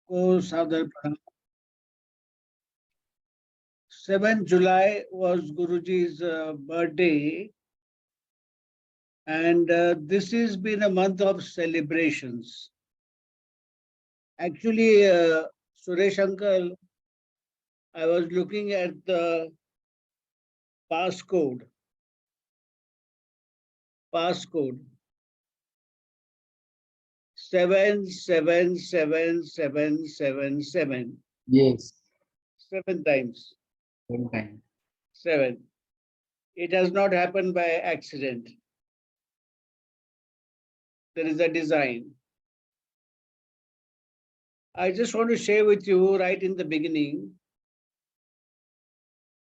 को सादर प्रणाम. 7th July was Guruji's birthday, and this has been a month of celebrations. Actually, Suresh Uncle, I was looking at the passcode. Passcode 777777. Yes, 7 times. one time. 7. It has not happened by accident. There is a design. I just want to share with you right in the beginning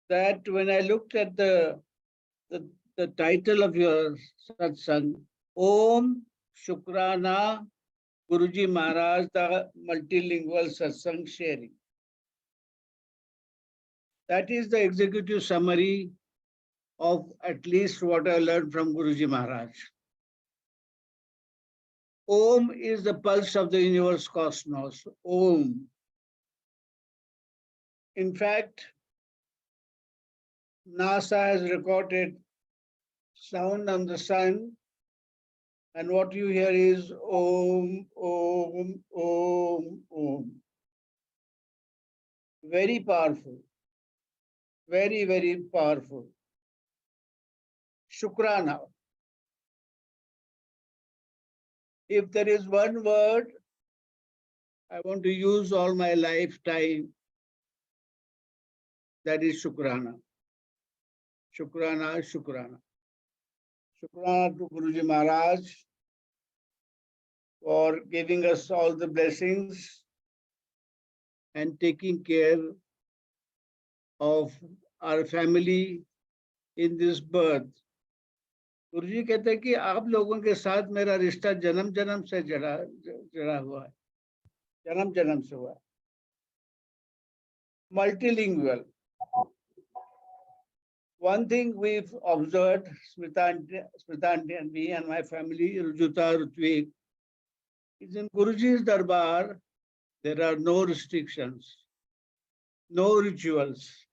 that when I looked at the title of your satsang, Om Shukrana Guruji Maharaj, the multilingual satsang sharing. That is the executive summary of at least what I learned from Guruji Maharaj. Om is the pulse of the universe cosmos. Om. In fact, NASA has recorded sound on the sun, and what you hear is Om, Om, Om, Om. Very powerful. Very, very powerful. Shukrana. If there is one word I want to use all my lifetime, that is Shukrana. Shukrana, Shukrana. Shukrana to Guruji Maharaj for giving us all the blessings and taking care of our family in this birth. गुरुजी कहते हैं कि आप लोगों के साथ मेरा रिश्ता जन्म जन्म से जड़ा हुआ है, जन्म जन्म से हुआ है. Multilingual. One thing we've observed, Smita Aunty and me and my family, Rujuta, Rutvik, is in Guruji's Darbar, there are no restrictions, no rituals,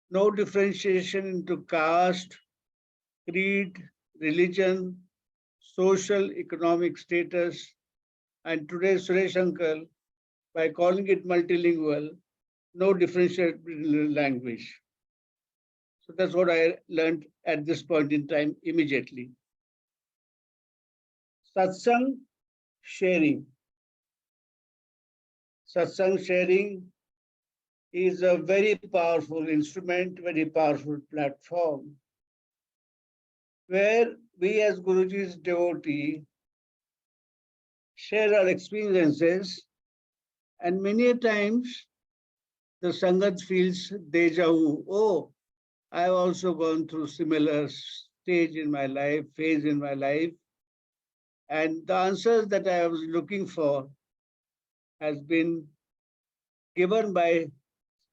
no differentiation into caste, creed, religion, social, economic status. And today, Suresh Uncle, by calling it multilingual, no differentiation in language. So that's what I learned at this point in time immediately. Satsang sharing. Satsang sharing is a very powerful instrument, very powerful platform, where we as Guruji's devotee share our experiences, and many times the Sangat feels deja vu. Oh, I've also gone through similar stage in my life, phase in my life, and the answers that I was looking for has been given by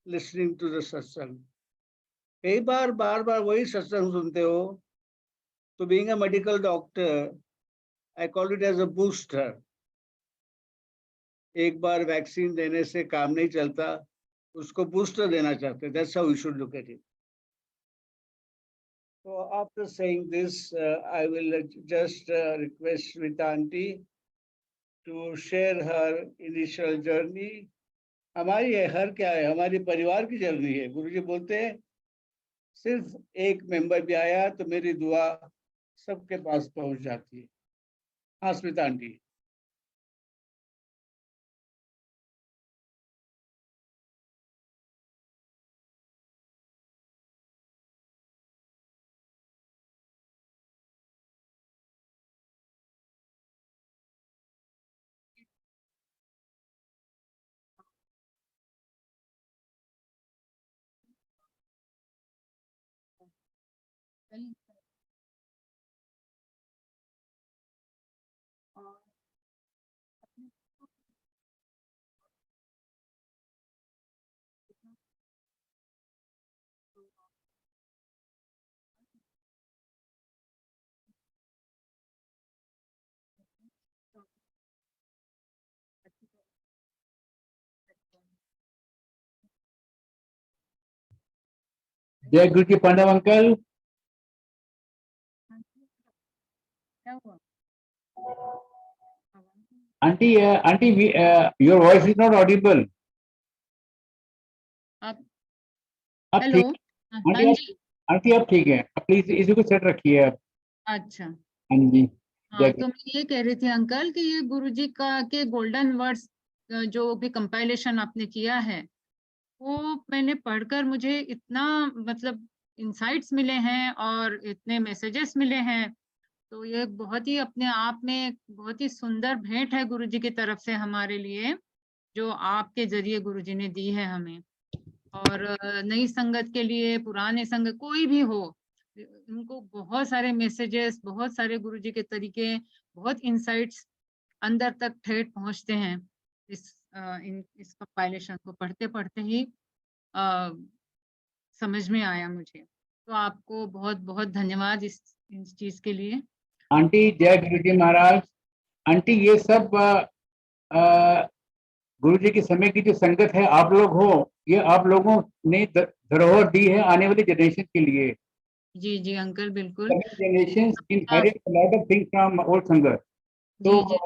listening to the satsang. कई बार बार वही सत्संग सुनते हो, तो being a medical doctor, I call it as a booster. एक बार vaccine देने से काम नहीं चलता, उसको बूस्टर देना चाहते. That's how we should look at it. So after saying this, I will just request Smita Aunty to share her initial journey. हमारी है, हर क्या है, हमारी परिवार की जर्नी है. गुरुजी बोलते हैं सिर्फ एक मेंबर भी आया तो मेरी दुआ सबके पास पहुंच जाती है. हाँ स्मिता आंटी. जय गुरु जी पांडव अंकल. क्या हुआ? Aunty, your voice is not audible. आप आप हेलो. ठीक? हाँ आंटी आप जी. आंटी आप ठीक है? प्लीज इसी को सेट रखिए आप. अच्छा. हाँ जी. हाँ, तो मैं ये कह रही थी अंकल कि ये गुरुजी का के गोल्डन वर्ड्स जो भी कंपाइलेशन आपने किया है, वो मैंने पढ़कर मुझे इतना मतलब इंसाइट्स मिले हैं और इतने मैसेजेस मिले हैं. तो ये बहुत ही अपने आप में एक बहुत ही सुंदर भेंट है गुरुजी की तरफ से हमारे लिए, जो आपके जरिए गुरुजी ने दी है हमें. और नई संगत के लिए, पुराने संगत कोई भी हो, उनको बहुत सारे मैसेजेस, बहुत सारे गुरुजी के तरीके, बहुत इंसाइट्स अंदर तक ठेठ पहुंचते हैं. इस कंपाइलेशन को पढ़ते पढ़ते ही अ, समझ में आया मुझे. तो आपको बहुत बहुत धन्यवाद इस चीज के लिए. आंटी जय गुरु जी महाराज. आंटी ये सब गुरु जी के समय की जो संगत है, आप लोग हो, ये आप लोगों ने धरोहर दी है आने वाली जनरेशन के लिए. जी जी अंकल, बिल्कुल. जनरेशन हाँ, inherit a lot of things from old संगत. तो जी जी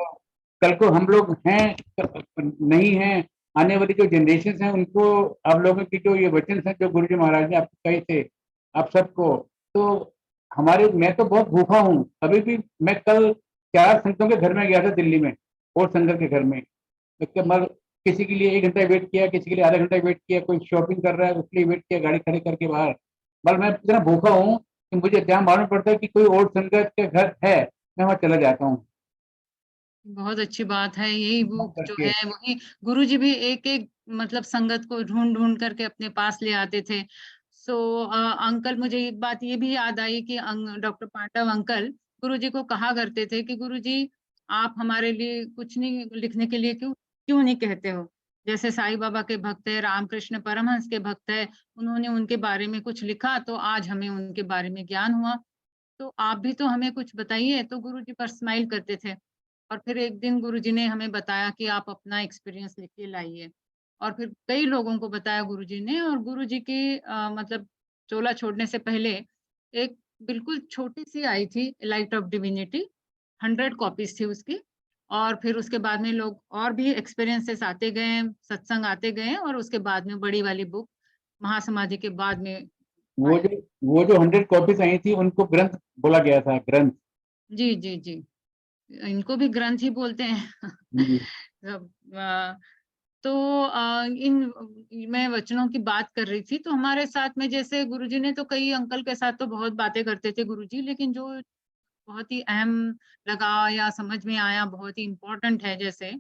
कल को हम लोग हैं नहीं हैं, आने वाली जो जनरेशन है उनको आप लोगों की जो ये वचन है जो गुरु जी महाराज ने आपको कहे थे आप सबको, तो हमारे मैं तो बहुत भूखा हूँ. अभी भी मैं कल 4 संतों के घर में गया था दिल्ली में, और संगत के घर में. तो मगर किसी के लिए 1 घंटा वेट किया, किसी के लिए आधा घंटा वेट किया, कोई शॉपिंग कर रहा है उसके लिए वेट किया गाड़ी खड़ी करके बाहर. मगर मैं इतना भूखा हूँ कि मुझे जहाँ मालूम पड़ता है कि कोई और संगत के घर है, मैं वहाँ चला जाता हूँ बहुत अच्छी बात है. यही वो जो करके. है वही गुरुजी भी एक एक मतलब संगत को ढूंढ ढूंढ करके अपने पास ले आते थे. सो अंकल, मुझे एक बात ये भी याद आई कि डॉक्टर पांडव अंकल गुरुजी को कहा करते थे कि गुरुजी, आप हमारे लिए कुछ नहीं लिखने के लिए क्यों क्यों नहीं कहते हो. जैसे साईं बाबा के भक्त है, रामकृष्ण परमहंस के भक्त है, उन्होंने उनके बारे में कुछ लिखा तो आज हमें उनके बारे में ज्ञान हुआ. तो आप भी तो हमें कुछ बताइए. तो गुरुजी पर स्माइल करते थे. और फिर एक दिन गुरुजी ने हमें बताया कि आप अपना एक्सपीरियंस लिख के लाइए. और फिर कई लोगों को बताया गुरुजी ने. और गुरुजी की मतलब चोला छोड़ने से पहले एक बिल्कुल छोटी सी आई थी लाइट ऑफ डिविनिटी, 100 कॉपीज थी उसकी. और फिर उसके बाद में लोग और भी एक्सपीरियंसेस आते गए, सत्संग आते गए, और उसके बाद में बड़ी वाली बुक महासमाधि के बाद में वो आई. जो वो जो 100 कॉपीज आई थी उनको ग्रंथ बोला गया था, ग्रंथ. जी जी जी. इनको भी ग्रंथ ही बोलते हैं. जी. अब, तो इन मैं वचनों की बात कर रही थी, तो हमारे साथ में जैसे गुरुजी ने तो कई अंकल के साथ तो बहुत बातें करते थे गुरुजी, लेकिन जो बहुत ही अहम लगा या समझ में आया, बहुत ही इम्पोर्टेंट है, जैसे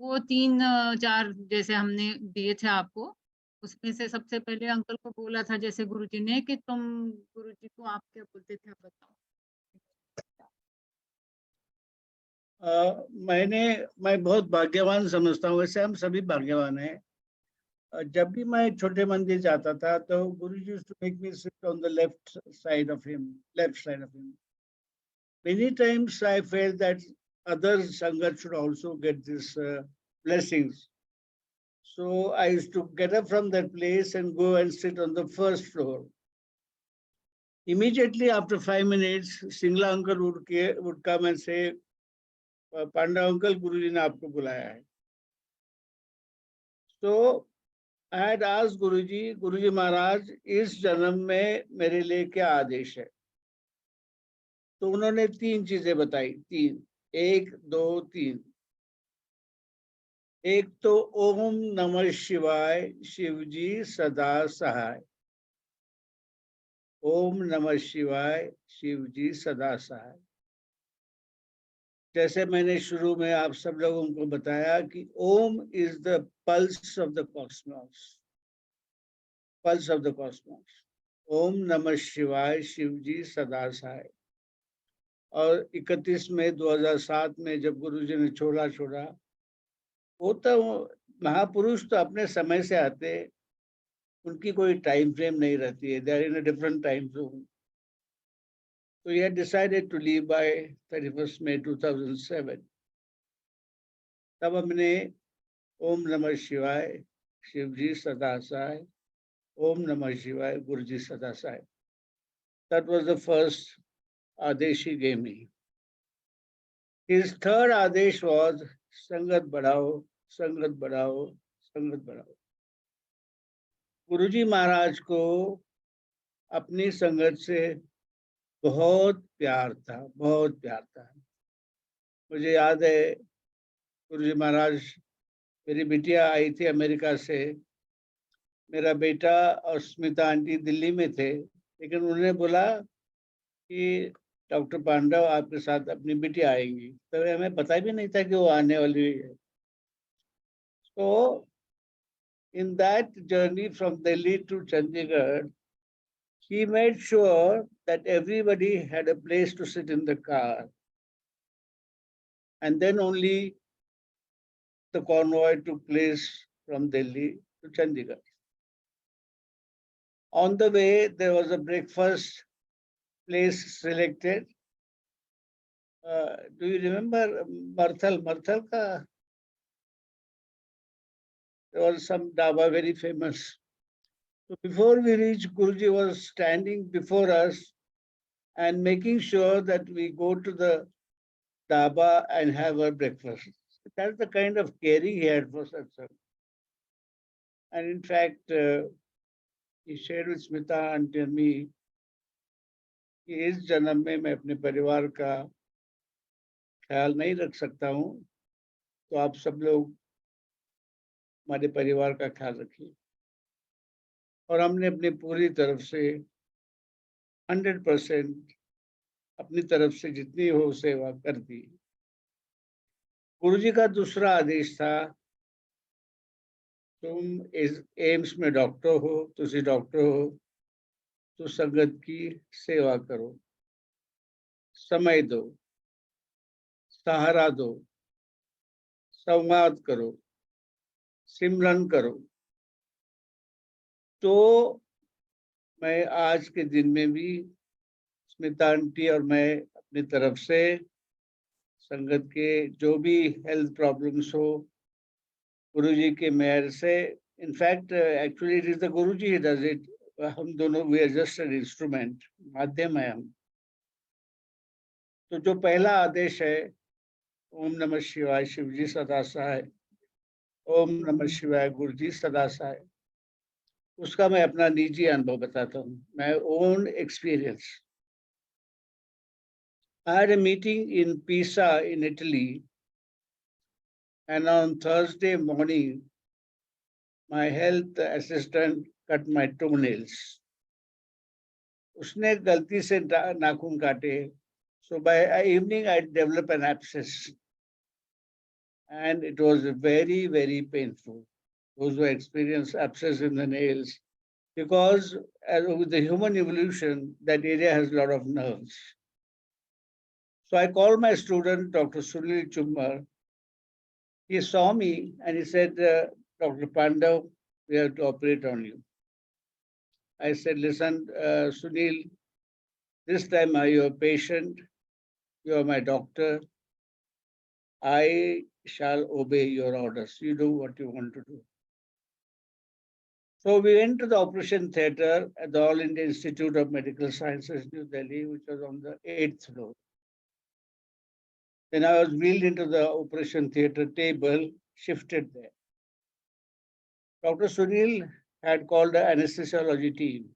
वो 3-4 जैसे हमने दिए थे आपको. उसमें से सबसे पहले अंकल को बोला था जैसे गुरुजी ने कि तुम गुरुजी को आप क्या बोलते थे, आप बताओ. मैं बहुत भाग्यवान समझता हूँ. वैसे हम सभी भाग्यवान हैं. जब भी मैं छोटे मंदिर जाता था तो गुरुजी used to make me sit on the left side of him. Many times I felt that other sangat should also get this blessings. So I used to get up from that place and go and sit on the first floor. Immediately after 5 minutes, Singla uncle would come and say, Panda uncle, Guruji ने आपको बुलाया है. So I had asked Guruji Maharaj, इस जन्म में मेरे लिए क्या आदेश है? तो उन्होंने 3 चीजें बताई. 3, 1, 2, 3. एक तो ओम नमः शिवाय, शिवजी सदा सहाय. ओम नमः शिवाय, शिवजी सदा सहाय. जैसे मैंने शुरू में आप सब लोगों को बताया कि Om is the pulse of the cosmos. Pulse of the cosmos. Om नमः शिवाय, शिवजी सदा सहाय. और 31 मई 2007 में जब गुरुजी ने छोला छोड़ा, वो तो महापुरुष तो अपने समय से आते, उनकी कोई टाइम फ्रेम नहीं रहती है. They are in a different time zone. So he had decided to leave by 31st May 2007. तब हमने ओम नमः शिवाय, शिवजी सदा सहाय, Om Namah Shivaya, Guruji Sada Sai. That was the first Adesh he gave me. His third Adesh was Sangat Badhao, Sangat Badhao, Sangat Badhao. गुरुजी महाराज को अपनी संगत से बहुत प्यार था, बहुत प्यार था। मुझे याद है गुरुजी महाराज, मेरी बिटिया आई थी अमेरिका से, मेरा बेटा और स्मिता आंटी दिल्ली में थे, लेकिन उन्होंने बोला कि डॉक्टर पांडव आपके साथ अपनी बिटिया आएंगी, तो हमें पता भी नहीं था कि वो आने वाली है। So in that journey from Delhi to Chandigarh, he made sure that everybody had a place to sit in the car, and then only the convoy took place from Delhi to Chandigarh. On the way, there was a breakfast place selected. Do you remember Marthal ka? There was some dhaba very famous. So before we reached, Guruji was standing before us and making sure that we go to the dhaba and have our breakfast. That's the kind of caring he had for Satsang. And in fact, he shared with Smita and me कि इस जन्म में मैं अपने परिवार का ख्याल नहीं रख सकता हूँ, तो आप सब लोग हमारे परिवार का ख्याल रखिए। और हमने अपनी पूरी तरफ से 100% अपनी तरफ से जितनी हो सेवा कर दी। गुरुजी का दूसरा आदेश था, तुम एम्स में डॉक्टर हो, तुसी डॉक्टर हो, तो संगत की सेवा करो, समय दो, सहारा दो, संवाद करो, सिमरन करो। तो मैं आज के दिन में भी स्मिता आंटी और मैं अपनी तरफ से संगत के जो भी हेल्थ प्रॉब्लम्स हो, गुरुजी के मेहर से, in fact actually it is the Guruji does it, हम दोनों we are just an instrument, माध्यम है हम। तो जो पहला आदेश है, ओम नमः शिवाय शिवजी सदा सहाय, ओम नमः शिवाय गुरुजी सदा सहाय, उसका मैं अपना निजी अनुभव बताता हूँ, my own experience. I had a meeting in Pisa in Italy, and on Thursday morning, my health assistant cut my toenails. उसने गलती से नाखून काटे, so by evening I developed an abscess, and it was very, very painful. Those who experience abscess in the nails, because with the human evolution, that area has a lot of nerves. So I called my student, Dr. Sunil Chummar. He saw me and he said, Dr. Pandav, we have to operate on you. I said, listen, Sunil, this time are you a patient? You are my doctor. I shall obey your orders. You do what you want to do. So we went to the operation theatre at the All India Institute of Medical Sciences, New Delhi, which was on the 8th floor. Then I was wheeled into the operation theatre table, shifted there. Dr. Sunil had called the anesthesiology team.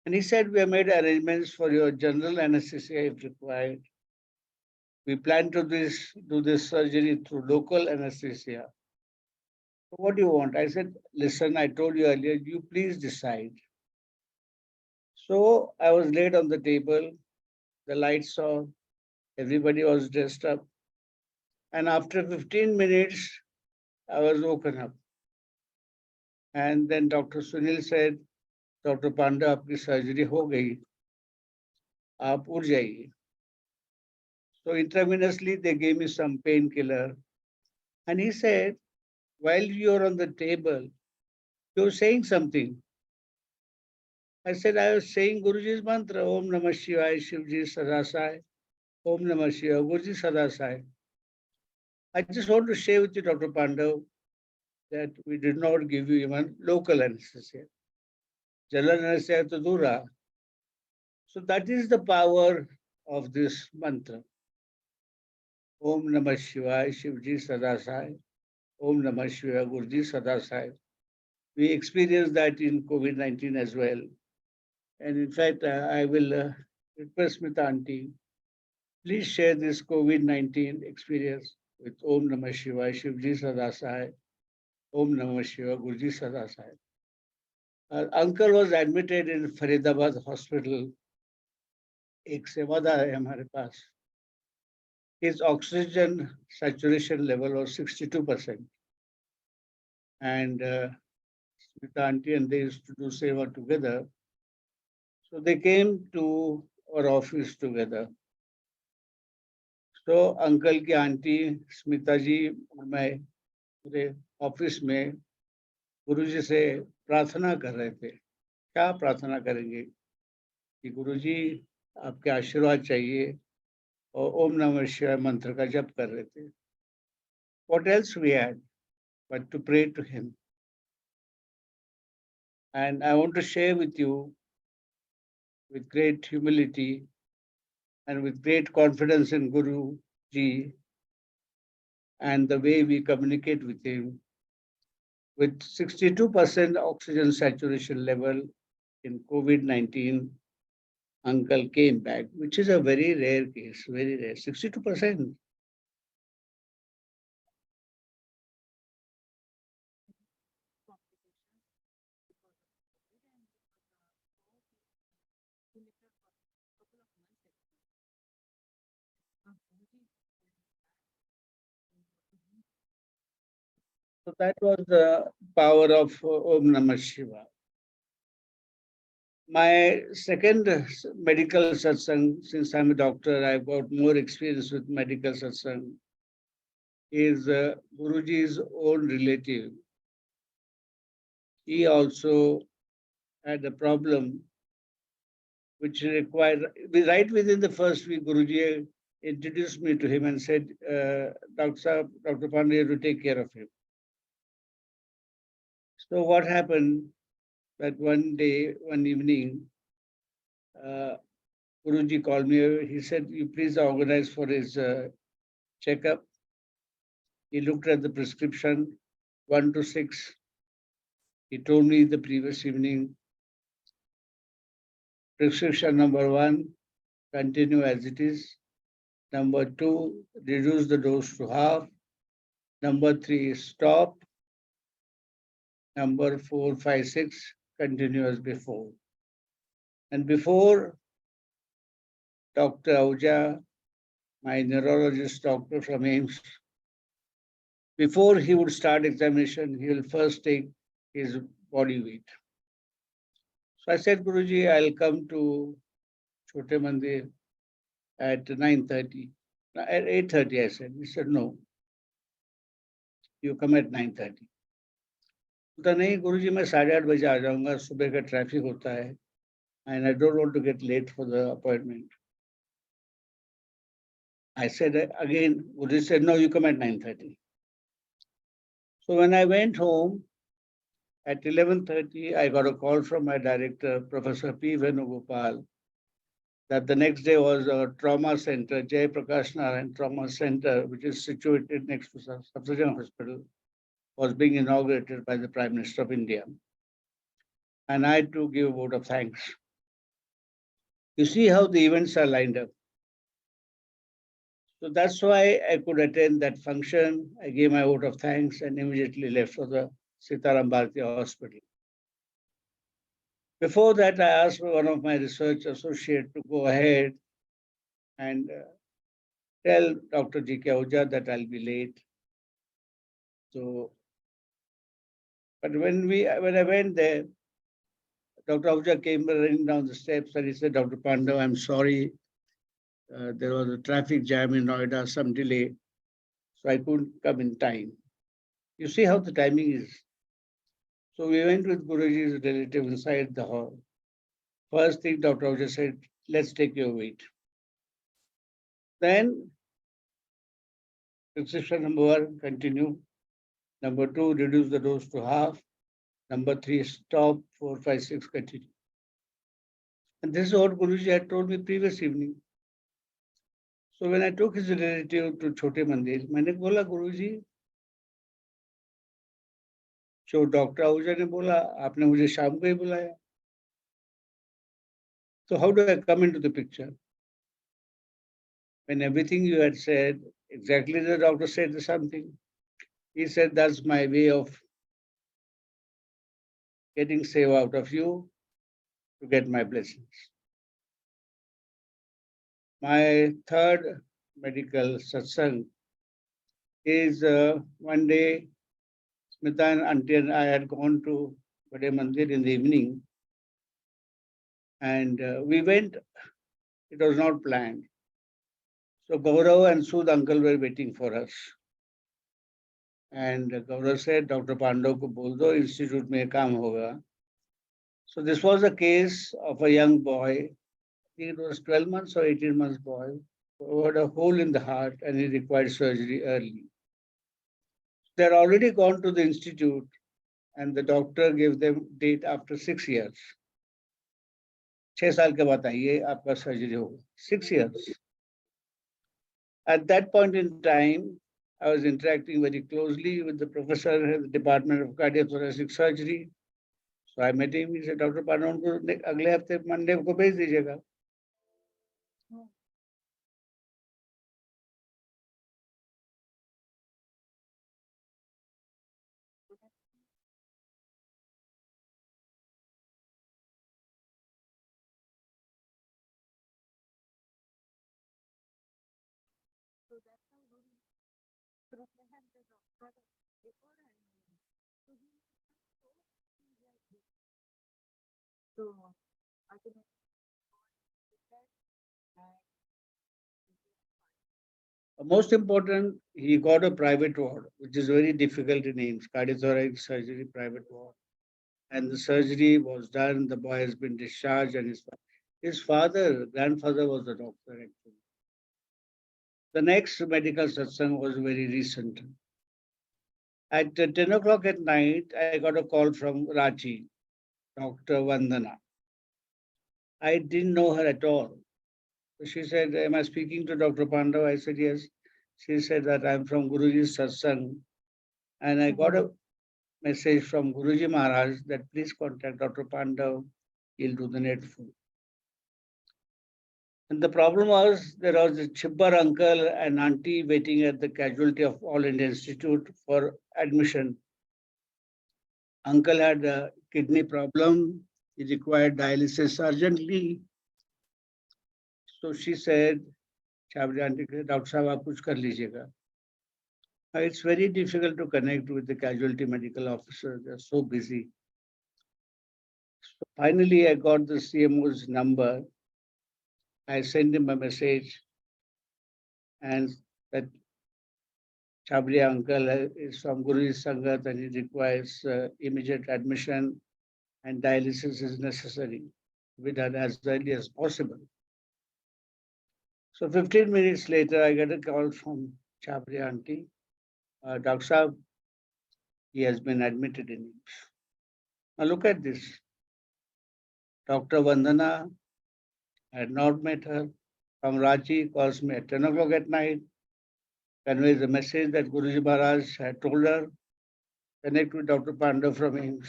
And he said, we have made arrangements for your general anesthesia if required. We plan to do this surgery through local anesthesia. So what do you want? I said, listen, I told you earlier, you please decide. So I was laid on the table, the lights off, everybody was dressed up. And after 15 minutes, I was woken up. And then Dr. Sunil said, Dr. Panda, आपकी surgery हो गई, आप उठ जाइए. So intravenously, they gave me some painkiller. And he said, while you're on the table, you're saying something. I said, I was saying Guruji's mantra, Om Namah Shivaya, Shivji Sada Sai, Om Namah Shivaya, Guruji Sada Sai. I just want to share with you, Dr. Pandav, that we did not give you even local anesthesia. जलन ऐसे है तो दूर रहा. So that is the power of this mantra. Om Namah Shivaya, Shivji Sada Sai. Om Namah Shivaya, Guruji Sada Sai. We experienced that in COVID-19 as well. And in fact, I will request Smita Aunty, please share this COVID-19 experience with Om Namah Shivaya, Shivji Sada Sai. Om Namah Shivaya, Guruji Sada Sai. Our uncle was admitted in Faridabad hospital. एक सेवादार है हमारे पास. His oxygen saturation level was 62%. And Smita Aunty and they used to do seva together. So they came to our office together. So uncle की aunty Smita जी और मैं पूरे office में गुरुजी से प्रार्थना कर रहे थे. क्या प्रार्थना करेंगे कि गुरुजी आपके आशीर्वाद चाहिए और ओम नमः शिवाय मंत्र का जप कर रहे थे. What else we had but to pray to him? And I want to share with you with great humility and with great confidence in Guru Ji and the way we communicate with him. With 62% oxygen saturation level in COVID-19, uncle came back, which is a very rare case, very rare, 62%. So that was the power of Om Namah Shiva. My second medical satsang, since I'm a doctor, I've got more experience with medical satsang, is Guruji's own relative. He also had a problem which required, right within the first week, Guruji introduced me to him and said, Dr. Pandav, you have to take care of him. So what happened that one day, one evening, Guruji called me. He said, you please organize for his checkup. He looked at the prescription, 1 to 6. He told me the previous evening, prescription number 1, continue as it is. Number 2, reduce the dose to half. Number 3, stop. Number 4, 5, 6, continue as before. And before Dr. Ahuja, my neurologist doctor from AIMS, before he would start examination, he will first take his body weight. So I said, Guruji, I'll come to Chote Mandir at 9:30. At 8:30, I said. He said, no, you come at 9:30. बोलता नहीं गुरुजी मैं 8:30 बजे आ जाऊंगा, सुबह का traffic होता है and I don't want to get late for the appointment. I said again, Guruji said, no, you come at 9:30. So when I went home at 11:30, I got a call from my director, Professor P. Venugopal, that the next day was a trauma center, Jai Prakash Narayan Trauma Center, which is situated next to Satsang Hospital, was being inaugurated by the Prime Minister of India. And I had to give a vote of thanks. You see how the events are lined up. So that's why I could attend that function. I gave my vote of thanks and immediately left for the Sitaram Bharati Hospital. Before that, I asked one of my research associates to go ahead and tell Dr. G.K. Ahuja that I'll be late. So, but when I went there, Dr. Ahuja came running down the steps and he said, Dr. Pandav, I'm sorry. There was a traffic jam in Noida, some delay, so I couldn't come in time. You see how the timing is. So we went with Guruji's relative inside the hall. First thing Dr. Ahuja said, let's take your weight. Then prescription number 1, continue. Number 2, reduce the dose to half. Number 3, stop. 4, 5, 6, continue. And this is what Guruji had told me previous evening. So when I took his relative to Chote Mandir, मैंने बोला गुरुजी, जो doctor Ahuja ने बोला, आपने मुझे शाम को ही बुलाया. So how do I come into the picture? When everything you had said, exactly the doctor said something. He said, that's my way of getting save out of you to get my blessings. My third medical satsang is one day, Smita and Aunty and I had gone to Bade Mandir in the evening, and we went. It was not planned. So Gaurav and Sud uncle were waiting for us. And Gaurav said, Dr. Pandav ko bol do, institute mein kaam hoga. So this was a case of a young boy. I think it was 12 months or 18 months boy who had a hole in the heart and he required surgery early. They had already gone to the institute and the doctor gave them date after 6 years. 6 साल के बाद आइए आपका surgery होगा. 6 years. At that point in time, I was interacting very closely with the professor in the Department of Cardiothoracic Surgery. So I met him. He said, Dr. Pandav को अगले हफ्ते Monday को भेज दीजिएगा. Most important, he got a private ward, which is very difficult in AIMS, cardiothoracic surgery, private ward. And the surgery was done, the boy has been discharged, and his grandfather was a doctor actually. The next medical satsang was very recent. At 10 o'clock at night, I got a call from Ranchi, Dr. Vandana. I didn't know her at all. She said, am I speaking to Dr. Pandav? I said, yes. She said that I'm from Guruji's Satsang. And I got a message from Guruji Maharaj that please contact Dr. Pandav. He'll do the needful. And the problem was there was a Chibbar uncle and auntie waiting at the casualty of All India Institute for admission. Uncle had a kidney problem. He required dialysis urgently. So she said, Chabri auntie, Dr. Sahab, aap kuch kar lijiyega. It's very difficult to connect with the casualty medical officer. They're so busy. So finally, I got the CMO's number. I sent him a message and that Chabri uncle is from Guruji Sangat and he requires immediate admission and dialysis is necessary to be done as early as possible. So 15 minutes later, I get a call from Chabri auntie. Dr. Saab, he has been admitted in AIMS. Now look at this. Dr. Vandana, I had not met her. From Ranchi, calls me at 10 o'clock at night, conveys the message that Guruji Maharaj had told her, connect with Dr. Pandav from AIMS,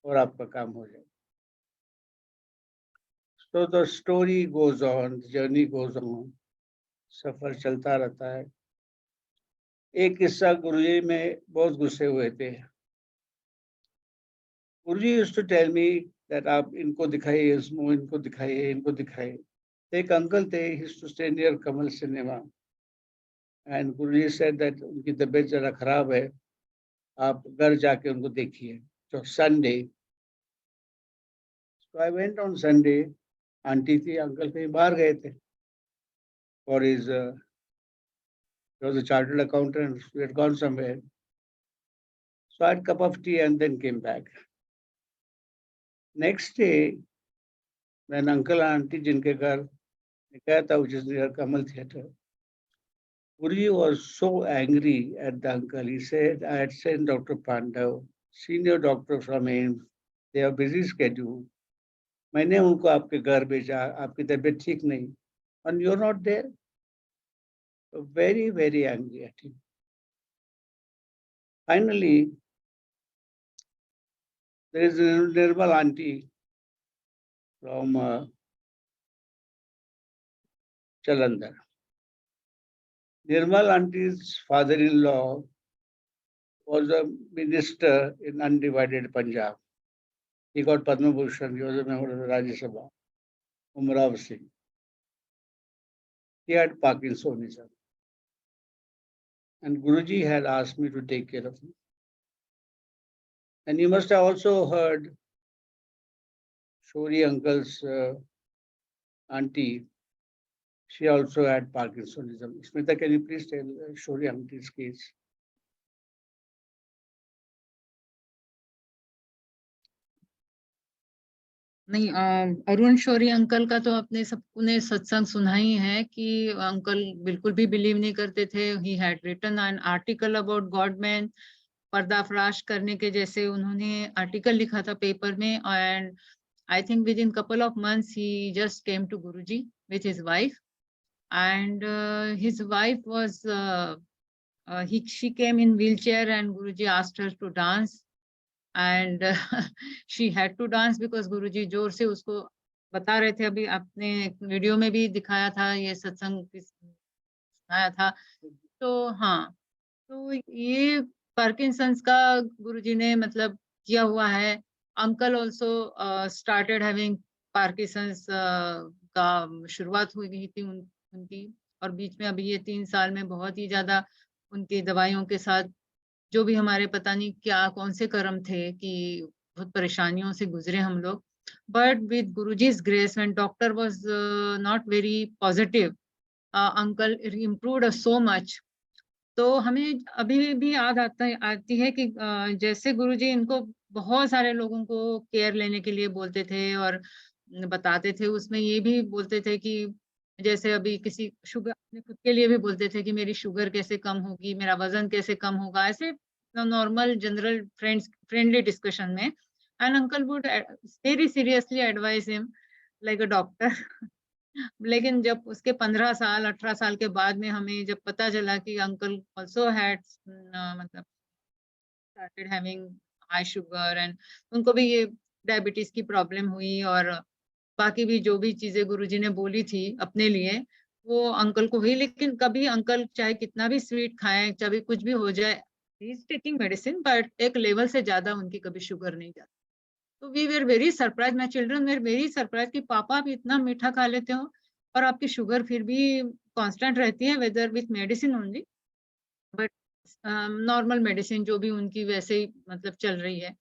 और आपका काम हो जाए. So the story goes on, the journey goes on, सफर चलता रहता है. एक किस्सा गुरुजी में बहुत गुस्से हुए थे. गुरुजी used to tell me that आप इनको दिखाइए, इनको दिखाइए, इनको दिखाइए. एक अंकल थे, he used to stay near Kamal Cinema. And Guruji said that उनकी तबीयत जरा खराब है, आप घर जाके उनको देखिए. So Sunday. So I went on Sunday. Aunty थी, uncle कहीं बाहर गए थे. For his, he was a chartered accountant. We had gone somewhere. So I had a cup of tea and then came back. Next day, when uncle and auntie जिनके घर गया था, which is near Kamal Theatre, Guruji was so angry at the uncle. He said, I had sent Dr. Pandav senior doctor from AIMS. They have busy schedule. मैंने उनको आपके घर भेजा, आपकी तबीयत ठीक नहीं, and you're not there. So very, very angry at him. Finally, there is a Nirmal auntie from Jalandhar. Nirmal auntie's father-in-law was a minister in undivided Punjab. He got Padma Bhushan. He was a member of the Rajya Sabha. Umrav Singh. He had Parkinsonism. And Guruji had asked me to take care of him. And you must have also heard Shori uncle's auntie. She also had Parkinsonism. Smita, can you please tell Shori auntie's case? नहीं, Arun Shourie uncle का तो आपने सबने सत्संग सुना ही है कि uncle बिल्कुल भी बिलीव नहीं करते थे. He had written an article about god man, पर्दाफाश करने के जैसे उन्होंने आर्टिकल लिखा था पेपर में. And I think with in couple of months he just came to Guruji with his wife. And his wife was she came in wheelchair and Guruji asked her to dance. And she had to dance because गुरुजी जोर से उसको बता रहे थे. अभी आपने video में भी दिखाया था, ये सत्संग सुनाया था. तो हाँ, तो ये पार्किंसंस का गुरुजी ने मतलब किया हुआ है. Uncle also started having Parkinson's का शुरुआत हुई थी उनकी. और बीच में अभी ये 3 साल में बहुत ही ज्यादा उनकी दवाइयों के साथ जो भी हमारे पता नहीं क्या कौन से कर्म थे कि बहुत परेशानियों से गुजरे हम लोग. But with Guruji's grace when doctor was not very positive, uncle improved so much. तो हमें अभी भी याद आती है कि जैसे गुरुजी इनको बहुत सारे लोगों को केयर लेने के लिए बोलते थे और बताते थे. उसमें ये भी बोलते थे कि जैसे अभी किसी शुगर, अपने खुद के लिए भी बोलते थे कि मेरी शुगर कैसे कम होगी, मेरा वजन कैसे कम होगा, ऐसे नॉर्मल जनरल फ्रेंडली डिस्कशन में. And uncle would very seriously advise him like a doctor. लेकिन जब उसके 15 साल 18 साल के बाद में हमें जब पता चला कि अंकल ऑल्सो हैड मतलब started having high sugar and उनको भी ये डायबिटीज की प्रॉब्लम हुई और बाकी भी जो भी चीजें गुरुजी ने बोली थी अपने लिए वो अंकल को हुई. लेकिन कभी अंकल चाहे कितना भी स्वीट खाएं, चाहे कुछ भी हो जाए, he is taking medicine, but एक लेवल से ज्यादा उनकी कभी शुगर नहीं जाती. तो we were very surprise, my children were very surprise कि पापा आप इतना मीठा खा लेते हो और आपकी शुगर फिर भी कांस्टेंट रहती है, whether with medicine only, but normal medicine जो भी उनकी वैसे ही मतलब चल रही है.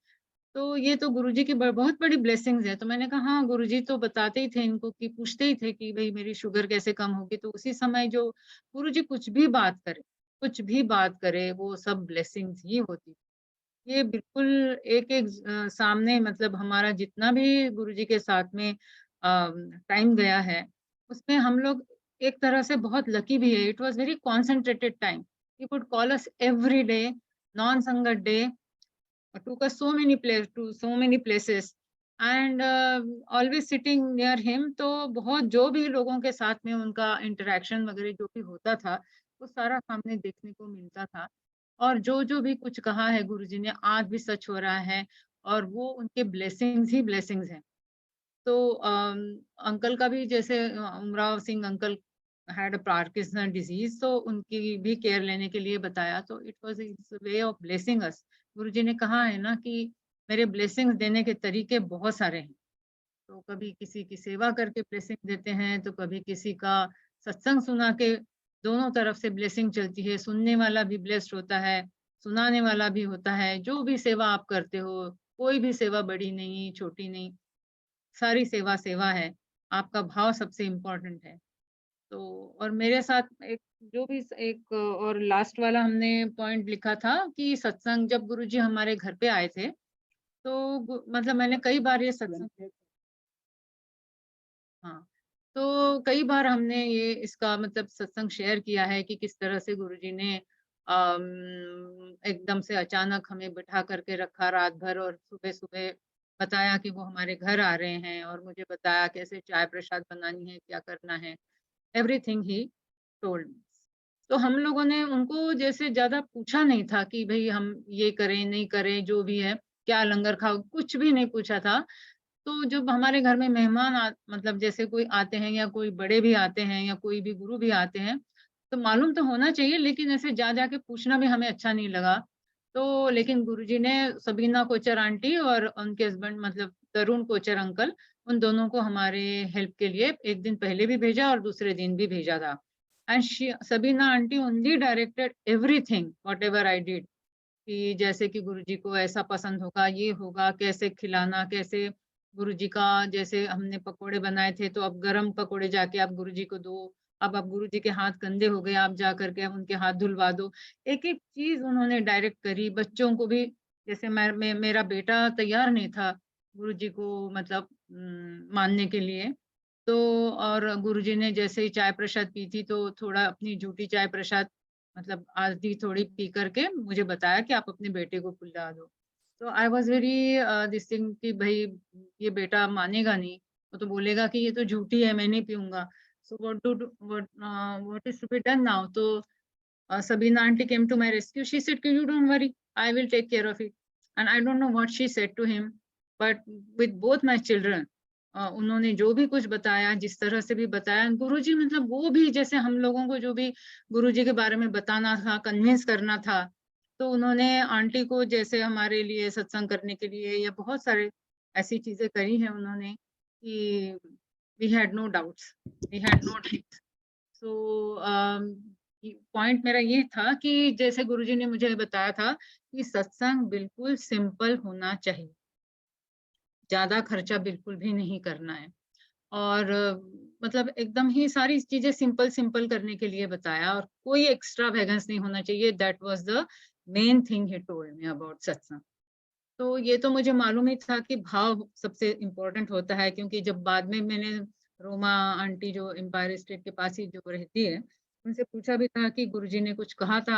तो ये तो गुरुजी की बहुत बड़ी ब्लेसिंग्स है. तो मैंने कहा हाँ, गुरुजी तो बताते ही थे इनको कि पूछते ही थे कि भाई मेरी शुगर कैसे कम होगी. तो उसी समय जो गुरुजी कुछ भी बात करे वो सब ब्लेसिंग्स ही होती. ये बिल्कुल एक एक सामने मतलब हमारा जितना भी गुरुजी के साथ में टाइम गया है उसमें हम लोग एक तरह से बहुत लकी भी है. It was very concentrated time. He would call us every day, non संगत day, took us so many places and always sitting near him. तो बहुत जो भी लोगों के साथ में उनका इंटरेक्शन वगैरह जो भी होता था वो सारा सामने देखने को मिलता था. और जो भी कुछ कहा है गुरुजी ने आज भी सच हो रहा है और वो उनके ब्लेसिंग्स ही ब्लेसिंग्स हैं. तो अंकल का भी जैसे Umrao Singh uncle had a Parkinson disease, तो उनकी भी केयर लेने के लिए बताया. तो it was it's way of blessing us. Guruji ने कहा है ना कि मेरे ब्लेसिंग्स देने के तरीके बहुत सारे हैं. तो कभी किसी की सेवा करके ब्लेसिंग देते हैं, तो कभी किसी का सत्संग सुना के, दोनों तरफ से ब्लेसिंग चलती है. सुनने वाला भी ब्लेस्ड होता है, सुनाने वाला भी होता है. जो भी सेवा आप करते हो, कोई भी सेवा बड़ी नहीं छोटी नहीं, सारी सेवा सेवा है. आपका भाव सबसे इम्पोर्टेंट है. तो और मेरे साथ एक जो भी एक और लास्ट वाला हमने पॉइंट लिखा था कि सत्संग जब गुरुजी हमारे घर पे आए थे तो मतलब मैंने कई बार ये सत्संग, हाँ, तो कई बार हमने ये इसका मतलब सत्संग शेयर किया है कि किस तरह से गुरुजी ने एकदम से अचानक हमें बिठा करके रखा रात भर और सुबह सुबह बताया कि वो हमारे घर आ रहे हैं और मुझे बताया कैसे चाय प्रसाद बनानी है, क्या करना है, एवरीथिंग ही टोल्ड मी। तो हम लोगों ने उनको जैसे ज़्यादा पूछा नहीं था कि भई हम ये करें, नहीं करें, जो भी है, क्या लंगर खाओ, कुछ भी नहीं पूछा था। तो जब हमारे घर में मेहमान मतलब जैसे कोई आते हैं या कोई बड़े भी आते हैं या कोई भी गुरु भी आते हैं, तो मालूम तो होना चाहिए लेकिन ऐसे जा के पूछना भी हमें अच्छा नहीं लगा। तो लेकिन गुरुजी ने सबीना कोचर आंटी और उनके हस्बैंड मतलब तरुण कोचर अंकल, उन दोनों को हमारे हेल्प के लिए 1 दिन पहले भी भेजा और दूसरे दिन भी भेजा था। And Sabina aunty only directed everything whatever I did, कि जैसे कि गुरुजी को ऐसा पसंद होगा, ये होगा, कैसे खिलाना, कैसे गुरुजी का, जैसे हमने पकोड़े बनाए थे तो अब गरम पकोड़े जाके आप गुरुजी को दो, अब आप गुरुजी के हाथ गंदे हो गए, आप जा करके अब उनके हाथ धुलवा दो। एक-एक चीज़ उन्होंने डायरेक्ट करी, बच्चों को भी जैसे मेरा बेटा तैयार नहीं था गुरुजी को मतलब मानने के लिए। तो और गुरुजी ने जैसे ही चाय प्रसाद पी थी तो थोड़ा अपनी झूठी चाय प्रसाद मतलब आधी थोड़ी पी करके मुझे बताया कि आप अपने बेटे को पिला दो। तो I was very this thing कि भई ये बेटा मानेगा नहीं, वो तो बोलेगा कि ये तो झूठी है, मैं नहीं पीऊँगा। So what is to be done now? तो Sabina aunty came to my rescue. She said, "You don't worry, I will take care of it." And I don't know what she said to him, but with both my children, उन्होंने जो भी कुछ बताया, जिस तरह से भी बताया, गुरुजी मतलब वो भी जैसे हम लोगों को जो भी गुरुजी के बारे में बताना था, कन्विंस करना था, तो उन्होंने आंटी को जैसे हमारे लिए सत्संग करने के लिए या बहुत सारे ऐसी चीजें करी हैं उन्होंने कि we had no doubts, we had no doubts. So point मेरा ये था कि जैसे गुरुजी ने मुझे बताया था कि सत्संग बिल्कुल सिंपल होना चाहिए, ज्यादा खर्चा बिल्कुल भी नहीं करना है और मतलब एकदम ही सारी चीजें सिंपल सिंपल करने के लिए बताया और कोई एक्स्ट्रा वैगन्स नहीं होना चाहिए। That was the main thing he told me about सत्संग। तो ये तो मुझे मालूम ही था कि भाव सबसे इम्पोर्टेंट होता है, क्योंकि जब बाद में मैंने रोमा आंटी जो एम्पायर स्टेट के पास ही जो रहती है, उनसे पूछा भी था कि गुरुजी ने कुछ कहा था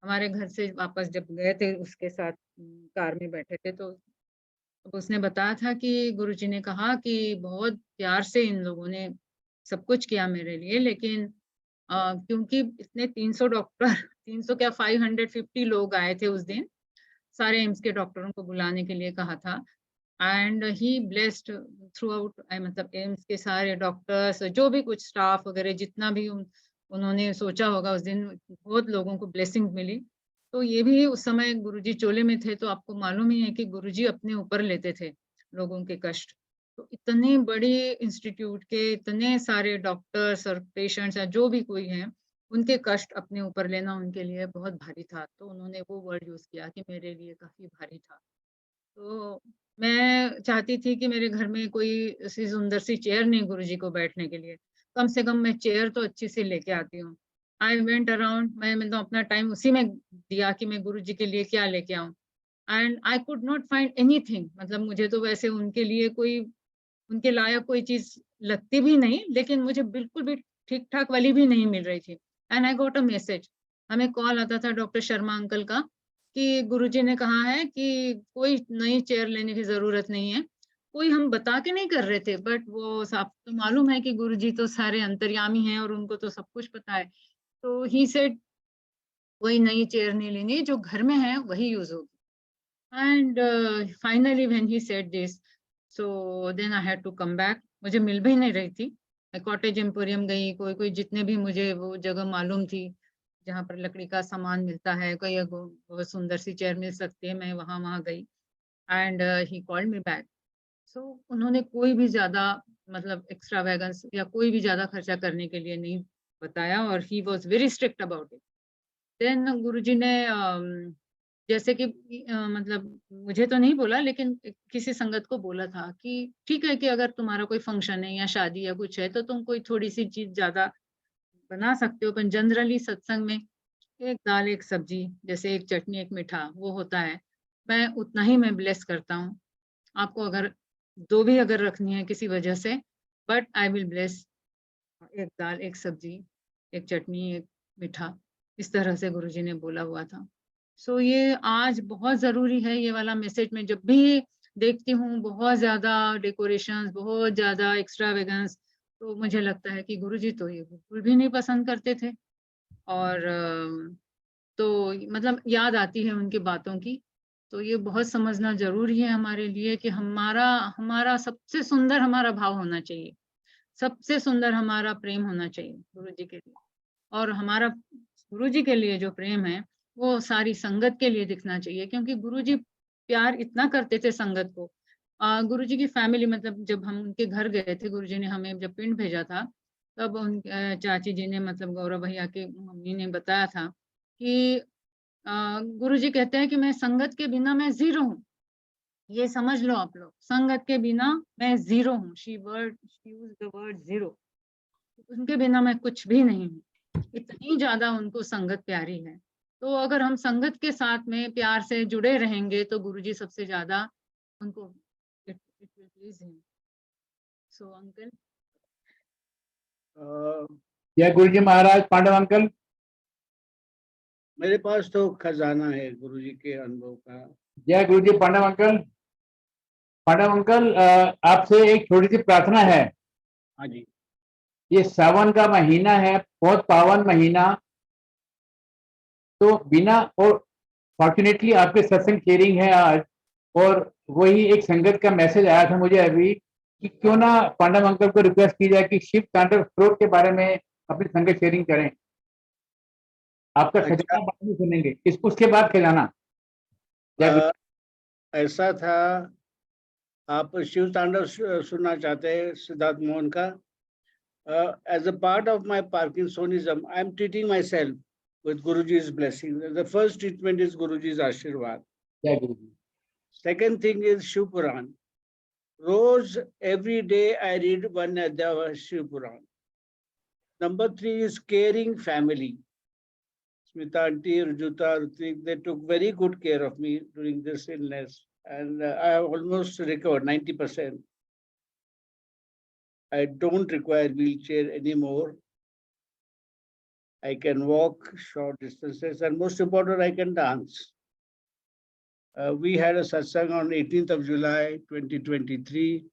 हमारे घर से वापस जब गए थे उसके साथ कार में बैठे थे, तो उसने बताया था कि गुरुजी ने कहा कि बहुत प्यार से इन लोगों ने सब कुछ किया मेरे लिए, लेकिन क्योंकि इतने 300 डॉक्टर 300 क्या 550 लोग आए थे उस दिन, सारे एम्स के डॉक्टरों को बुलाने के लिए कहा था and he blessed through out मतलब एम्स के सारे डॉक्टर्स जो भी कुछ स्टाफ वगैरह जितना भी उन्होंने सोचा होगा उस दिन, बहुत लोगों को ब्लेसिंग मिली। तो ये भी उस समय गुरुजी चोले में थे, तो आपको मालूम ही है कि गुरुजी अपने ऊपर लेते थे लोगों के कष्ट। तो इतने बड़ी इंस्टीट्यूट के इतने सारे डॉक्टर्स और पेशेंट्स या जो भी कोई है, उनके कष्ट अपने ऊपर लेना उनके लिए बहुत भारी था। तो उन्होंने वो वर्ड यूज़ किया कि मेरे लिए काफ़ी भारी था। तो मैं चाहती थी कि मेरे घर में कोई ऐसी सुंदर सी चेयर नहीं गुरुजी को बैठने के लिए। कम से कम मैं चेयर तो अच्छी सी लेके आती हूँ। आई वेंट अराउंड, मैं मतलब अपना टाइम उसी में दिया कि मैं गुरुजी के लिए क्या लेके आऊँ। And I could not find anything, मतलब मुझे तो वैसे उनके लिए कोई उनके लायक कोई चीज़ लगती भी नहीं, लेकिन मुझे बिल्कुल भी ठीक-ठाक वाली भी नहीं मिल रही थी। And I got a message, हमें कॉल आता था डॉक्टर शर्मा अंकल का कि गुरुजी ने कहा है कि कोई नई चेयर लेने की ज़रूरत नहीं है। कोई हम बता के नहीं कर रहे थे, बट वो आपको मालूम है कि गुरुजी तो सारे अंतर्यामी हैं और उनको तो सब कुछ पता है। तो ही सेड कोई नई चेयर नहीं लेनी, जो घर में है वही यूज़ होगी। And finally when he said this, so then I had to come back. मुझे मिल भी नहीं रही थी। मैं कॉटेज एम्पोरियम गई, कोई जितने भी मुझे वो जगह मालूम थी जहाँ पर लकड़ी का सामान मिलता है, कोई बहुत सुंदर सी चेयर मिल सकती है, मैं वहाँ गई and he called me back. So उन्होंने कोई भी ज़्यादा मतलब एक्स्ट्रावेगेंस या कोई भी ज़्यादा खर्चा करने के लिए नहीं बताया और he was very strict about it. Then Guruji ने जैसे कि मतलब मुझे तो नहीं बोला, लेकिन किसी संगत को बोला था कि ठीक है कि अगर तुम्हारा कोई फंक्शन है या शादी या कुछ है तो तुम कोई थोड़ी-सी चीज़ ज़्यादा बना सकते हो, पर जनरली सत्संग में 1 दाल, 1 सब्जी, जैसे 1 चटनी, 1 मीठा वो होता है। मैं उतना ही मैं ब्लेस करता हूँ। आपको अगर 2 भी अगर रखनी है किसी वजह से, बट आई विल ब्लेस 1 दाल, 1 सब्जी, 1 चटनी, 1 मीठा, इस तरह से गुरुजी ने बोला हुआ था। सो ये आज बहुत जरूरी है, ये वाला मैसेज में जब भी देखती हूँ बहुत ज्यादा डेकोरेशंस, बहुत ज्यादा एक्स्ट्रावेगेंस, तो मुझे लगता है कि गुरुजी तो ये बिल्कुल भी नहीं पसंद करते थे। और तो मतलब याद आती है उनकी बातों की। तो ये बहुत समझना जरूरी है हमारे लिए कि हमारा हमारा सबसे सुंदर हमारा भाव होना चाहिए, सबसे सुंदर हमारा प्रेम होना चाहिए गुरुजी के लिए। और हमारा गुरुजी के लिए जो प्रेम है वो सारी संगत के लिए दिखना चाहिए, क्योंकि गुरुजी प्यार इतना करते थे संगत को। गुरुजी की फैमिली, मतलब जब हम उनके घर गए थे, गुरुजी ने हमें जब पिंड भेजा था, तब उन चाची जी ने, मतलब गौरव भैया की मम्मी ने बताया था कि गुरुजी कहते हैं कि मैं संगत के बिना मैं जीरो हूँ। ये समझ लो आप लोग, संगत के बिना मैं जीरो हूँ। She used the word zero. उनके बिना मैं कुछ भी नहीं हूँ। इतनी ज्यादा उनको संगत प्यारी है। तो अगर हम संगत के साथ में प्यार से जुड़े रहेंगे तो गुरुजी सबसे ज्यादा उनको it will please him. So uncle. जय गुरु जी महाराज। पांडव अंकल। मेरे पास तो खजाना है गुरुजी के अनुभव का। जय गुरु जी। पांडव अंकल। पांडव अंकल, आपसे एक छोटी सी प्रार्थना है। हाँ जी। ये सावन का महीना है, बहुत पावन महीना। तो बिना, और फॉर्चुनेटली आपके सत्संग शेयरिंग है आज, और वही एक संगत का मैसेज आया था मुझे अभी कि क्यों ना पांडव अंकल को रिक्वेस्ट की जाए कि शिव तांडव श्लोक के बारे में अपनी संगत शेयरिंग करें। आपका अच्छा, खजाना बाद में सुनेंगे, इसको उसके बाद खजाना। ऐसा था, आप शिव तांडव सुनना चाहते हैं सिद्धार्थ मोहन का? As a part of my Parkinsonism, I am treating myself with Guruji's blessing. The first treatment is Guruji's Ashirwad. जय गुरु जी। Second thing is Shiv Puran. Rose, every day I read one Adhyaya Shiv Puran. Number 3 is caring family. Smita, Aunty, Rujuta, Rutvik, they took very good care of me during this illness. And I have almost recovered 90%. I don't require wheelchair anymore. I can walk short distances, and most important, I can dance. We had a satsang on 18th of July, 2023,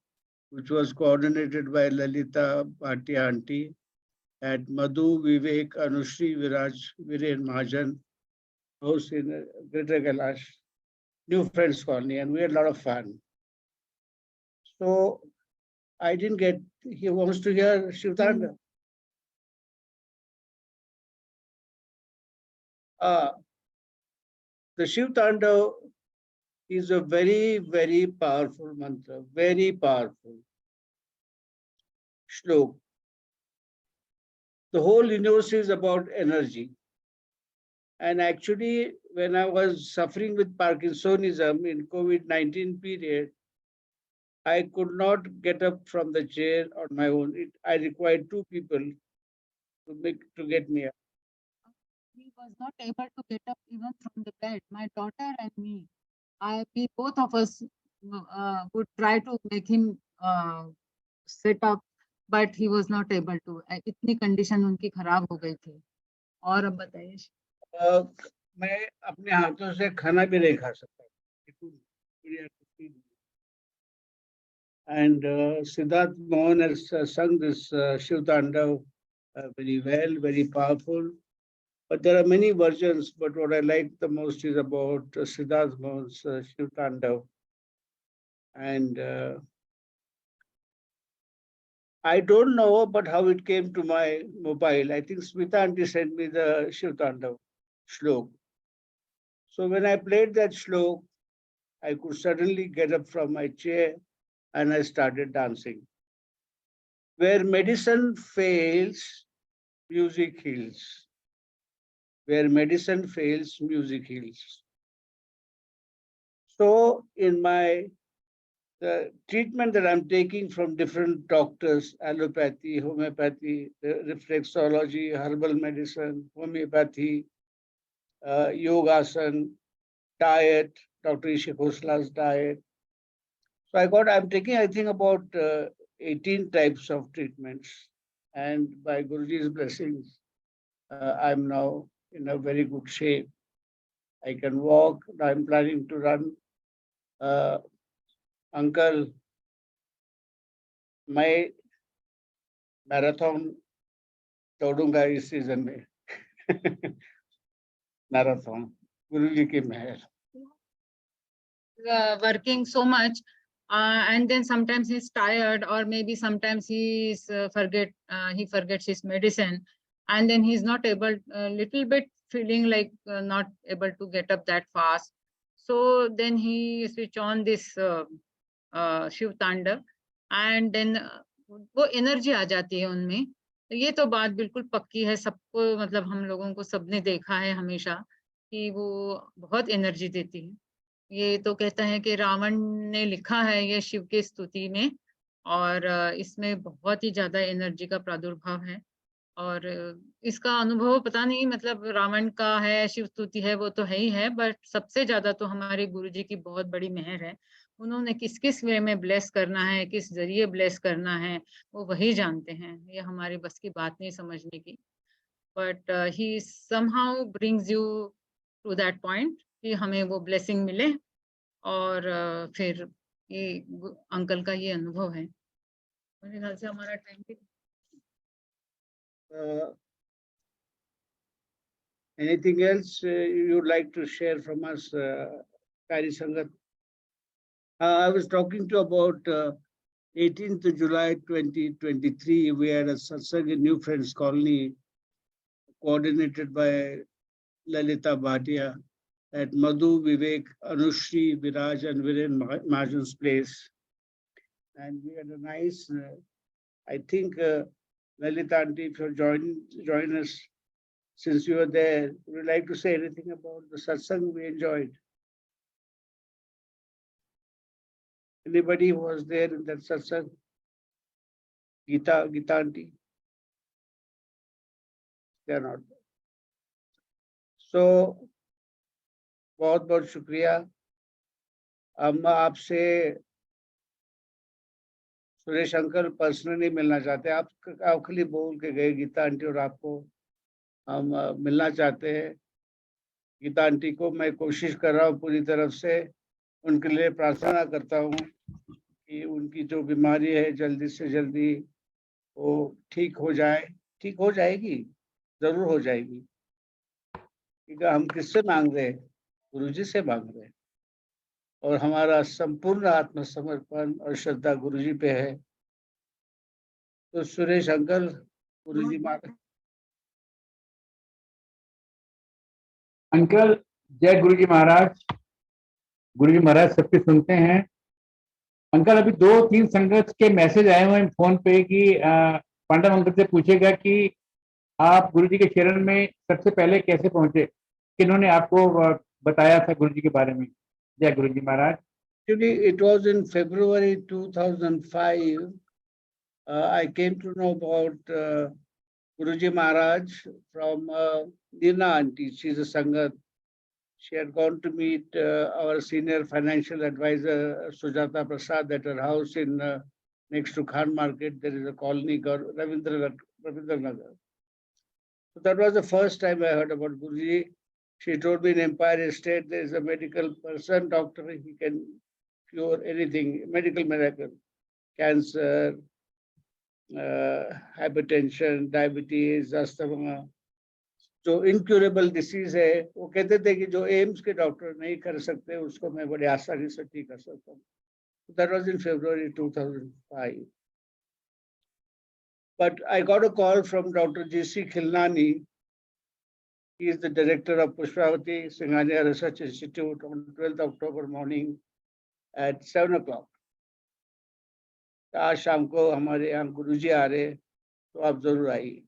which was coordinated by Lalita Bhatia Aunty at Madhu Vivek Anushri Viraj Viren Mahajan house in Greater Kailash, New Friends Colony, and we had a lot of fun. So I didn't get, he wants to hear Shiv Tanda. The Shiv Tanda is a very, very powerful mantra, very powerful shlok. The whole universe is about energy. And actually, when I was suffering with Parkinsonism in COVID-19 period, I could not get up from the chair on my own. I required two people to get me up. He was not able to get up even from the bed. My daughter and me, we both of us would try to make him sit up, but he was not able to. इतनी condition उनकी खराब हो गई थी। और अब बताइए। मैं अपने हाथों से खाना भी नहीं खा सकता। And Siddharth Mohan has sung this Shiv Tandav very well, very powerful. But there are many versions, but what I like the most is about Siddharth Mohan's Shiv Tandav. And I don't know but how it came to my mobile. I think Smita Aunty sent me the Shiv Tandav shlok. So when I played that shlok, I could suddenly get up from my chair and I started dancing. Where medicine fails, music heals. Where medicine fails, music heals. So in the treatment that I'm taking from different doctors, allopathy, homeopathy, reflexology, herbal medicine, homeopathy, yogasan, diet, Dr. Ishi Khosla's diet. So I'm taking, I think, about 18 types of treatments. And by Guruji's blessings, I'm now in a very good shape. I can walk. I'm planning to run. Uncle, मैं marathon दौड़ूंगा इस season में. Marathon गुरुजी की मेहर. Working so much, and then sometimes he's tired, or maybe sometimes he forgets his medicine, and then he's not able, little bit feeling like not able to get up that fast. So then he switch on this Shiv तांडव, and then वो energy आ जाती है उनमें. तो ये तो बात बिल्कुल पक्की है, सबको, मतलब हम लोगों को सबने देखा है हमेशा कि वो बहुत एनर्जी देती है. ये तो कहता है कि रावण ने लिखा है ये शिव की स्तुति में, और इसमें बहुत ही ज्यादा एनर्जी का प्रादुर्भाव है. और इसका अनुभव पता नहीं, मतलब रावण का है, शिव स्तुति है, वो तो है ही है, बट सबसे ज्यादा तो हमारे गुरुजी की बहुत बड़ी मेहर है. उन्होंने किस किस वे में ब्लेस करना है, किस जरिए ब्लेस करना है, वो वही जानते हैं. ये हमारी बस की बात नहीं समझने की. But he somehow brings you to that point कि हमें वो ब्लेसिंग मिले. और फिर ये अंकल का ये अनुभव है. मेरे ख्याल से हमारा टाइम भी. Anything else you'd like to share from us, Kari Sangat? I was talking to you about 18th July 2023. We had a Satsang in New Friends Colony, coordinated by Lalita Bhatia, at Madhu, Vivek, Anushri, Viraj, and Viren Majan's place. And we had a nice, I think, Lalita Aunty, if you join us, since you were there, would you like to say anything about the satsang we enjoyed? Anybody who was there in that satsang? Gita Aunty? They are not there. So, बहुत बहुत शुक्रिया. हम आपसे Suresh uncle personally मिलना चाहते हैं. आप खाली बोल के गए गीता आंटी, और आपको हम मिलना चाहते हैं. गीता आंटी को मैं कोशिश कर रहा हूँ पूरी तरफ से, उनके लिए प्रार्थना करता हूँ कि उनकी जो बीमारी है जल्दी से जल्दी वो ठीक हो जाए. ठीक हो जाएगी, जरूर हो जाएगी. क्योंकि हम किससे मांग रहे हैं? गुरुजी से मांग रहे हैं, और हमारा संपूर्ण आत्मसमर्पण और श्रद्धा गुरुजी पे है. तो सुरेश अंकल, गुरुजी मांग. अंकल, जय गुरुजी महाराज. गुरुजी महाराज सबके सुनते हैं. अंकल, अभी 2-3 संगत के मैसेज आए हुए हैं फोन पे कि पांडव अंकल से पूछेगा कि आप गुरुजी के शरण में सबसे पहले कैसे पहुंचे, किन्होंने आपको बताया था गुरुजी के बारे में. जय गुरुजी महाराज. Actually, it was in February 2005. I came to know about Guruji Maharaj from Nina Aunty. She's a Sangat. She had gone to meet our senior financial advisor, Sujata Prasad, at her house in next to Khan Market. There is a colony called Ravindranagar. So that was the first time I heard about Guruji. She told me in Empire Estate there is a medical person, doctor, he can cure anything, medical miracle, cancer, hypertension, diabetes, asthma. जो incurable disease है, वो कहते थे कि जो AIIMS के doctor नहीं कर सकते उसको मैं बड़ी आसानी से ठीक कर सकता हूँ. That was in February 2005. But I got a call from Dr. J.C. Khilnani. He is the director of Pushpavati Singhania Research Institute, on 12th October morning at 7 o'clock. आज शाम को हमारे यहाँ गुरुजी आ रहे, तो आप जरूर आइए.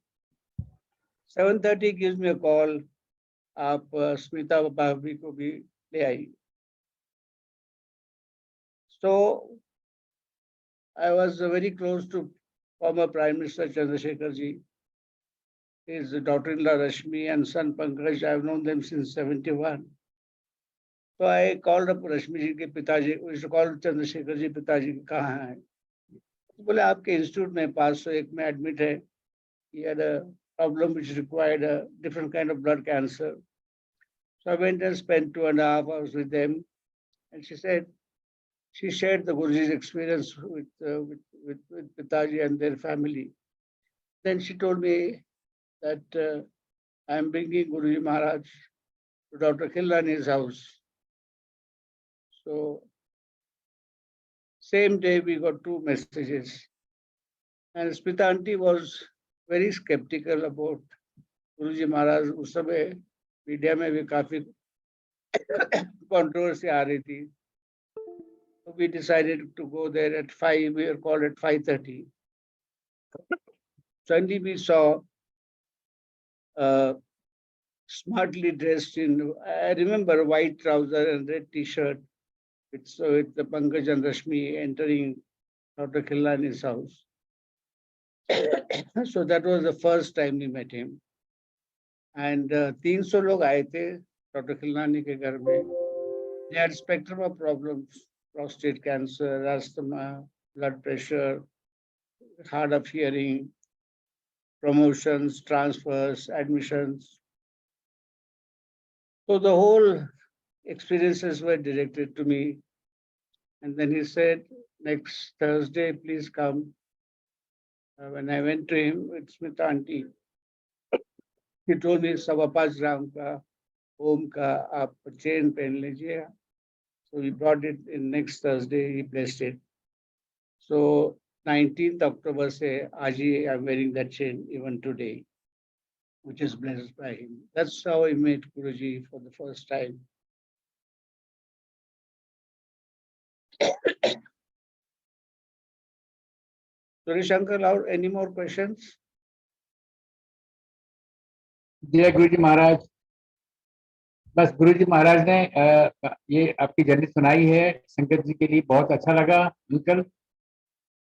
7:30 gives me a call. आप स्मिता भाभी को भी ले आइए. So I was very close to former Prime Minister Chandrasekhar ji. His daughter-in-law Rashmi and son Pankaj, I have known them since 71. So I called up Rashmi ji के पिताजी, we used to call Chandrasekhar ji पिताजी कहाँ हैं. बोले आपके institute में 501 में admit है. He had a problem which required a different kind of blood cancer. So I went and spent 2.5 hours with them, and she said she shared the Guruji's experience with Pitaji and their family. Then she told me that I am bringing Guruji Maharaj to Dr. Khillani's house. So same day we got 2 messages, and Smita Aunty was very skeptical about Guruji Maharaj. उस समय media में भी काफी controversy आ रही थी. So we decided to go there at 5. We were called at 5:30. Suddenly we saw smartly dressed in, I remember, white trouser and red T-shirt with the Pankaj and Rashmi entering Dr. Khillani's house. So that was the first time we met him. And 300 लोग आए थे Dr. Khillani के घर में. They had spectrum of problems: prostate cancer, asthma, blood pressure, hard of hearing, promotions, transfers, admissions. So the whole experiences were directed to me. And then he said, next Thursday, please come. When I went to him with Smita Aunty, he told me, "Sava 5 gram ka Om ka aap chain pen lijiye." So we brought it in next Thursday, he blessed it. So 19th October se aaj I'm wearing that chain even today, which is blessed by him. That's how I met Guruji for the first time. Suresh uncle, any more questions? जय गुरु जी महाराज. बस गुरु जी महाराज ने ये आपकी journey सुनाई है संगत जी के लिए. बहुत अच्छा लगा अंकल,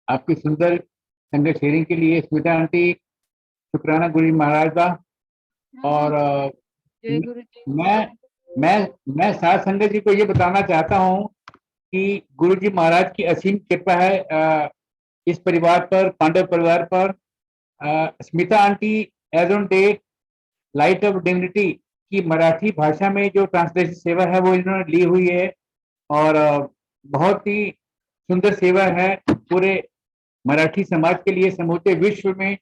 आपकी सुंदर संगत शेयरिंग के लिए. स्मिता आंटी, शुक्राना गुरु जी महाराज का. और जय गुरु जी. मैं साथ संगत जी को ये बताना चाहता हूँ कि गुरु जी महाराज की असीम कृपा है इस परिवार पर, पांडव परिवार पर. Smita aunty as on date light of dignity की मराठी भाषा में जो ट्रांसलेशन सेवा है वो इन्होंने ली हुई है, और बहुत ही सुंदर सेवा है पूरे मराठी समाज के लिए. समूचे विश्व में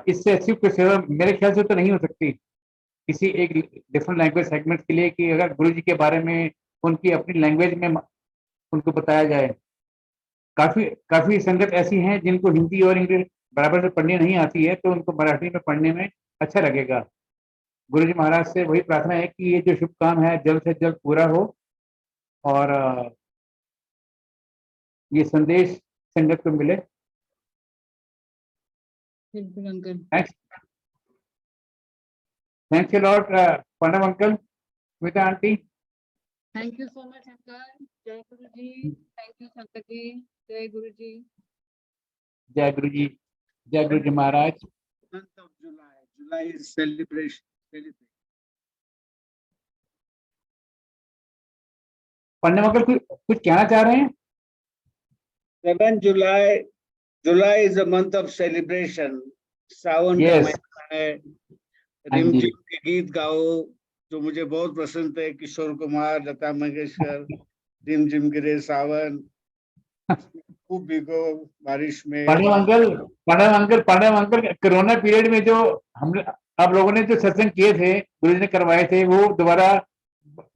इससे अच्छी कोई सेवा मेरे ख्याल से तो नहीं हो सकती किसी एक डिफरेंट लैंग्वेज सेगमेंट के लिए, कि अगर गुरु जी के बारे में उनकी अपनी लैंग्वेज में उनको बताया जाए. काफी संगत ऐसी हैं जिनको हिंदी और इंग्लिश बराबर से पढ़नी नहीं आती है, तो उनको मराठी में पढ़ने में अच्छा लगेगा. गुरु जी महाराज से वही प्रार्थना है कि ये जो शुभ काम है जल्द से जल्द पूरा हो और ये संदेश संगत को मिले. बिल्कुल uncle. Thanks a lot Pandav uncle, Smita aunty. Thank you so much uncle. जय गुरु जी. थैंक यू संकट जी. जय गुरु जी. जय गुरु जी. जय Guru ji Maharaj. Month of July. July is celebration. Pandav uncle कुछ कहना चाह रहे हैं? 7 July. July is a month of celebration. सावन का महीना है. रिमझिम के गीत गाओ जो मुझे बहुत पसंद है. किशोर कुमार, लता मंगेशकर. रिमझिम गिरे सावन, खूब भीगो बारिश में. पंडव अंकल कोरोना पीरियड में जो हम आप लोगों ने जो सत्संग किए थे, गुरु जी ने करवाए थे, वो दोबारा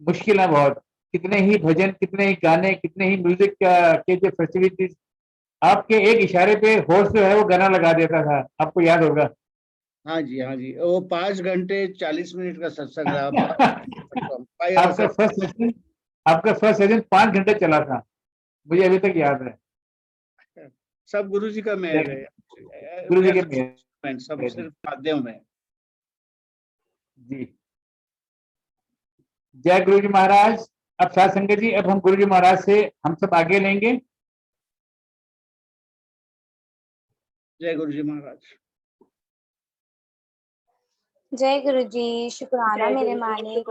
मुश्किल है बहुत. कितने ही भजन, कितने ही गाने, कितने ही म्यूजिक के जो फेस्टिविटीज, आपके एक इशारे पे होस्ट जो है वो गाना लगा देता था, आपको याद होगा. हाँ जी, वो 5 घंटे 40 मिनट का सत्संग रहा. आपका फर्स्ट सेशन 5 घंटे चला था, मुझे अभी तक याद है. सब गुरु जी का मेहर है. गुरु जी के मेहर, सब सिर्फ माध्यम है. जी. जय गुरु जी महाराज. अब साथ संगत जी, अब हम गुरु जी महाराज से हम सब आगे लेंगे. जय गुरु जी महाराज. जय गुरु जी. शुक्राना मेरे मालिक.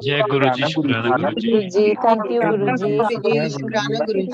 जय गुरु जी. शुक्राना गुरु जी. थैंक यू गुरु जी. शुक्राना गुरु जी.